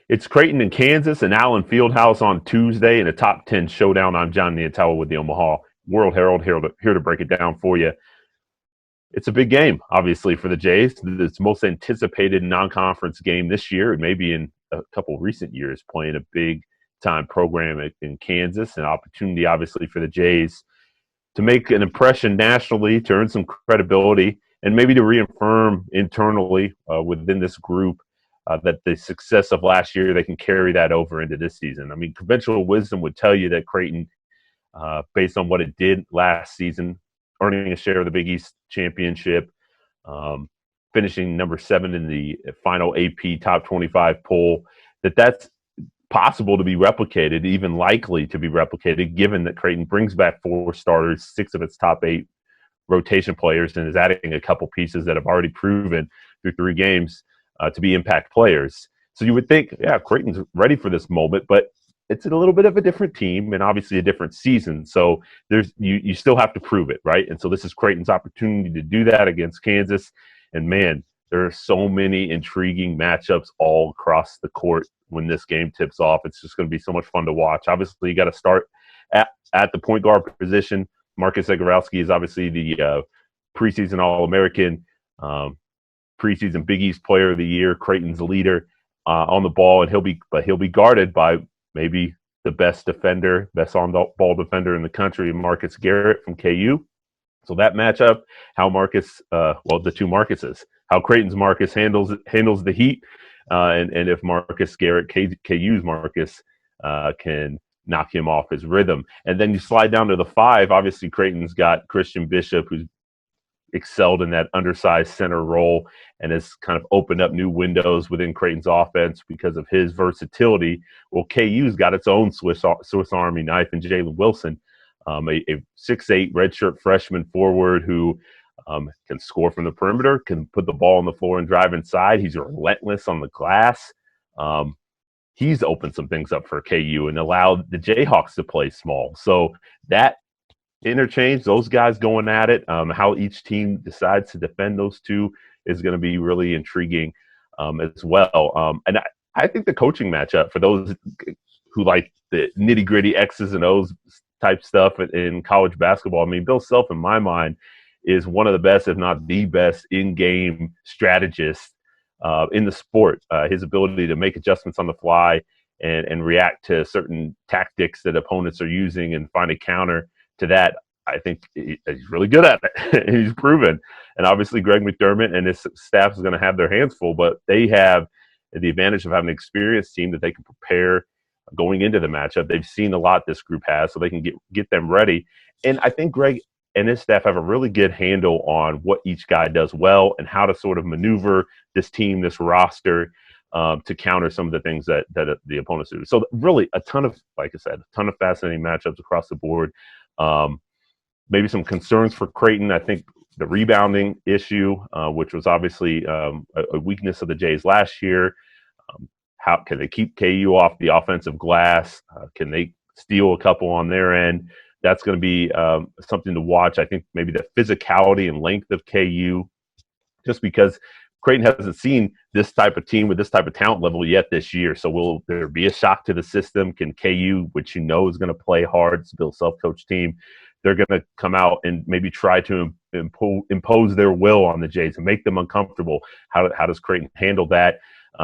It's Creighton and Kansas and Allen Fieldhouse on Tuesday in a top 10 showdown. I'm Jon Nyatawa with the Omaha World-Herald here to break it down for you. It's a big game, obviously, for the Jays. It's the most anticipated non-conference game this year, and maybe in a couple recent years, playing a big-time program in Kansas. An opportunity, obviously, for the Jays to make an impression nationally, to earn some credibility, and maybe to reaffirm internally within this group that the success of last year, they can carry that over into this season. I mean, conventional wisdom would tell you that Creighton, based on what it did last season, earning a share of the Big East championship, finishing number 7 in the final AP top 25 poll, that's possible to be replicated, even likely to be replicated, given that Creighton brings back 4 starters, 6 of its top 8 rotation players, and is adding a couple pieces that have already proven through 3 games to be impact players. So you would think, yeah, Creighton's ready for this moment, but it's a little bit of a different team and obviously a different season. So you still have to prove it, right? And so this is Creighton's opportunity to do that against Kansas. And man, there are so many intriguing matchups all across the court when this game tips off. It's just going to be so much fun to watch. Obviously, you got to start at the point guard position. Marcus Zegarowski is obviously the preseason All-American, preseason Big East Player of the Year, Creighton's leader on the ball, and he'll be guarded by maybe the best on-ball defender in the country, Marcus Garrett from KU. So that matchup, how the two Marcuses, how Creighton's Marcus handles the heat, and if Marcus Garrett, KU's Marcus, can knock him off his rhythm. And then you slide down to the 5. Obviously, Creighton's got Christian Bishop, who's excelled in that undersized center role and has kind of opened up new windows within Creighton's offense because of his versatility. Well, KU's got its own Swiss Army knife in Jalen Wilson, a 6'8" redshirt freshman forward who can score from the perimeter, can put the ball on the floor and drive inside. He's relentless on the glass. He's opened some things up for KU and allowed the Jayhawks to play small. So that interchange, those guys going at it, how each team decides to defend those two is going to be really intriguing as well. And I think the coaching matchup, for those who like the nitty-gritty X's and O's type stuff in college basketball, I mean, Bill Self, in my mind, is one of the best, if not the best, in-game strategist in the sport. His ability to make adjustments on the fly and react to certain tactics that opponents are using and find a counter to that, I think he's really good at it. He's proven. And obviously Greg McDermott and his staff is going to have their hands full, but they have the advantage of having an experienced team that they can prepare going into the matchup. They've seen a lot this group has, so they can get them ready. And I think Greg and his staff have a really good handle on what each guy does well and how to sort of maneuver this team, this roster, to counter some of the things that the opponents do. So really a ton of fascinating matchups across the board. Maybe some concerns for Creighton. I think the rebounding issue, which was obviously a weakness of the Jays last year. How can they keep KU off the offensive glass? Can they steal a couple on their end? That's going to be something to watch. I think maybe the physicality and length of KU, just because Creighton hasn't seen this type of team with this type of talent level yet this year. So will there be a shock to the system? Can KU, which is going to play hard, it's Bill's self-coached team, they're going to come out and maybe try to impose their will on the Jays and make them uncomfortable? How does Creighton handle that?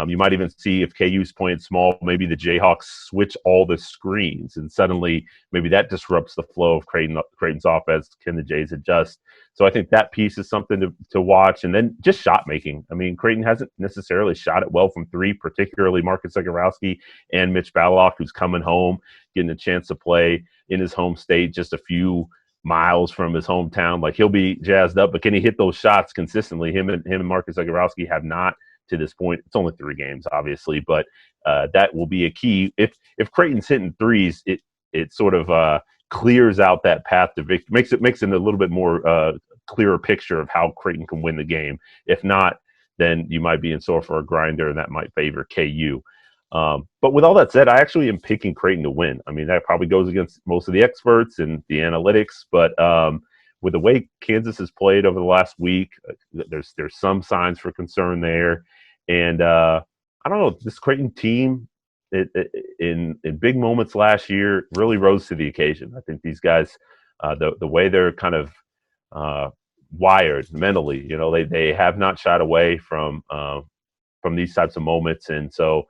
You might even see, if KU's playing small, maybe the Jayhawks switch all the screens, and suddenly maybe that disrupts the flow of Creighton's offense. Can the Jays adjust? So I think that piece is something to watch. And then just shot making. I mean, Creighton hasn't necessarily shot it well from 3, particularly Marcus Zegarowski and Mitch Ballock, who's coming home, getting a chance to play in his home state, just a few miles from his hometown. Like, he'll be jazzed up, but can he hit those shots consistently? Him and Marcus Zegarowski have not to this point. It's only 3 games, obviously, but that will be a key. If Creighton's hitting threes, it sort of clears out that path to victory, makes it a little bit more clearer picture of how Creighton can win the game. If not, then you might be in store for a grinder, and that might favor KU. But with all that said, I actually am picking Creighton to win. I mean, that probably goes against most of the experts and the analytics, but with the way Kansas has played over the last week, there's some signs for concern there. And I don't know, this Creighton team in big moments last year really rose to the occasion. I think these guys, the way they're kind of uh, wired mentally, they have not shied away from these types of moments, and so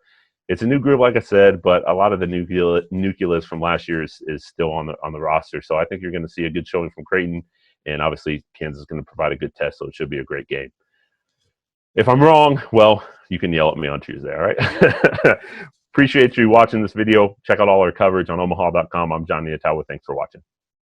it's a new group, like I said, but a lot of the nucleus from last year is still on the roster. So I think you're going to see a good showing from Creighton, and obviously Kansas is going to provide a good test, so it should be a great game. If I'm wrong, well, you can yell at me on Tuesday, all right? Appreciate you watching this video. Check out all our coverage on omaha.com. I'm Jon Nyatawa. Thanks for watching.